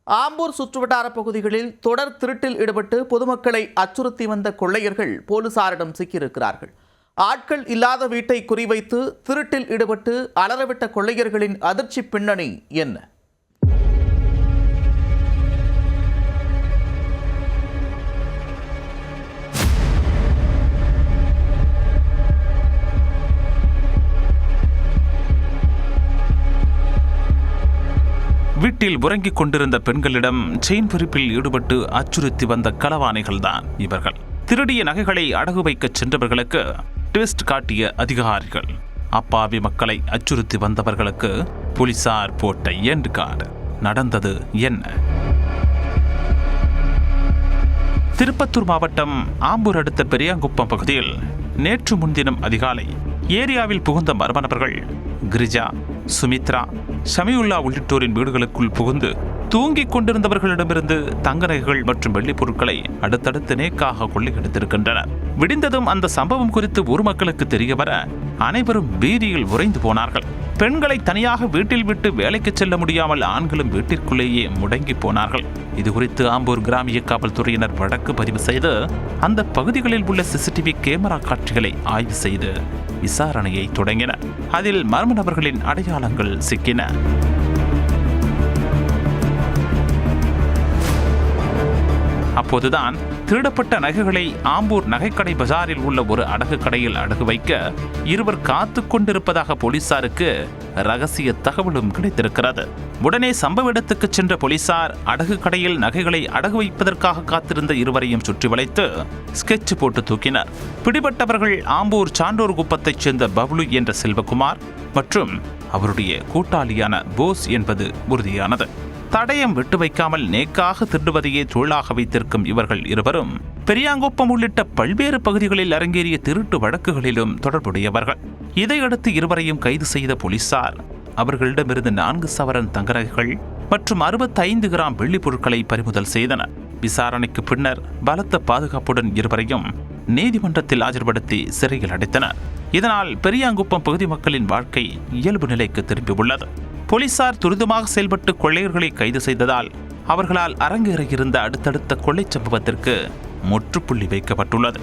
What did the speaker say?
ஆம்பூர் சுற்றுவட்டார பகுதிகளில் தொடர் திருட்டில் ஈடுபட்டு பொதுமக்களை அச்சுறுத்தி வந்த கொள்ளையர்கள் போலீசாரிடம் சிக்கியிருக்கிறார்கள். ஆட்கள் இல்லாத வீட்டை குறிவைத்து திருட்டில் ஈடுபட்டு அலறவிட்ட கொள்ளையர்களின் அதிர்ச்சி பின்னணி என்ன? வீட்டில் உறங்கிக் கொண்டிருந்த பெண்களிடம் செயின் பறிப்பில் ஈடுபட்டு அச்சுறுத்தி வந்த களவாணிகள்தான் இவர்கள். திருடிய நகைகளை அடகு வைக்கச் சென்றவர்களுக்கு ட்விஸ்ட் காட்டிய அதிகாரிகள். அப்பாவி மக்களை அச்சுறுத்தி வந்தவர்களுக்கு போலீசார் போட்ட எண்ட் கார்டு. நடந்தது என்ன? திருப்பத்தூர் மாவட்டம் ஆம்பூர் அடுத்த பெரியாங்குப்பம் பகுதியில் நேற்று முன்தினம் அதிகாலை ஏரியாவில் புகுந்த மர்ம நபர்கள் கிரிஜா, சுமித்ரா, ஷமியுல்லா உள்ளிட்டோரின் வீடுகளுக்குள் புகுந்து தூங்கிக் கொண்டிருந்தவர்களிடமிருந்து தங்க நகைகள் மற்றும் வெள்ளிப் பொருட்களை அடுத்தடுத்து நேக்காக கொள்ளையடித்திருக்கின்றனர். விடிந்ததும் அந்த சம்பவம் குறித்து ஊர் மக்களுக்கு தெரியவர அனைவரும் பீதியில் உறைந்து போனார்கள். பெண்களை தனியாக வீட்டில் விட்டு வேலைக்கு செல்ல முடியாமல் ஆண்களும் வீட்டிற்குள்ளேயே முடங்கி போனார்கள். இதுகுறித்து ஆம்பூர் கிராமிய காவல்துறையினர் வழக்கு பதிவு செய்து அந்த பகுதிகளில் உள்ள சிசிடிவி கேமரா காட்சிகளை ஆய்வு செய்து விசாரணையை தொடங்கினர். அதில் மர்ம நபர்களின் அடையாளங்கள் சிக்கின. அப்போதுதான் திருடப்பட்ட நகைகளை ஆம்பூர் நகைக்கடை பஜாரில் உள்ள ஒரு அடகு கடையில் அடகு வைக்க இருவர் காத்து கொண்டிருப்பதாக போலீசாருக்கு ரகசிய தகவலும் கிடைத்திருக்கிறது. உடனே சம்பவ இடத்துக்கு சென்ற போலீசார் அடகு கடையில் நகைகளை அடகு வைப்பதற்காக காத்திருந்த இருவரையும் சுற்றி வளைத்து ஸ்கெட்ச் போட்டு தூக்கினர். பிடிபட்டவர்கள் ஆம்பூர் சான்றோர் குப்பத்தைச் சேர்ந்த பப்ளு என்ற செல்வகுமார் மற்றும் அவருடைய கூட்டாளியான போஸ் என்பது உறுதியானது. தடயம் விட்டு வைக்காமல் நேக்காக திருடுவதையே தொழிலாக வைத்திருக்கும் இவர்கள் இருவரும் பெரியாங்குப்பம் உள்ளிட்ட பல்வேறு பகுதிகளில் அரங்கேறிய திருட்டு வழக்குகளிலும் தொடர்புடையவர்கள். இதையடுத்து இருவரையும் கைது செய்த போலீசார் அவர்களிடமிருந்து 4 சவரன் தங்க நகைகள் மற்றும் 65 கிராம் வெள்ளிப் பொருட்களை பறிமுதல் செய்தனர். விசாரணைக்கு பின்னர் பலத்த பாதுகாப்புடன் இருவரையும் நீதிமன்றத்தில் ஆஜர்படுத்தி சிறையில் அடைத்தனர். இதனால் பெரியாங்குப்பம் பகுதி மக்களின் வாழ்க்கை இயல்பு நிலைக்கு திரும்பியுள்ளது. போலீசார் துரிதமாக செயல்பட்டு கொள்ளையர்களை கைது செய்ததால் அவர்களால் அரங்கேற இருந்த அடுத்தடுத்த கொள்ளை சம்பவத்திற்கு முற்றுப்புள்ளி வைக்கப்பட்டுள்ளது.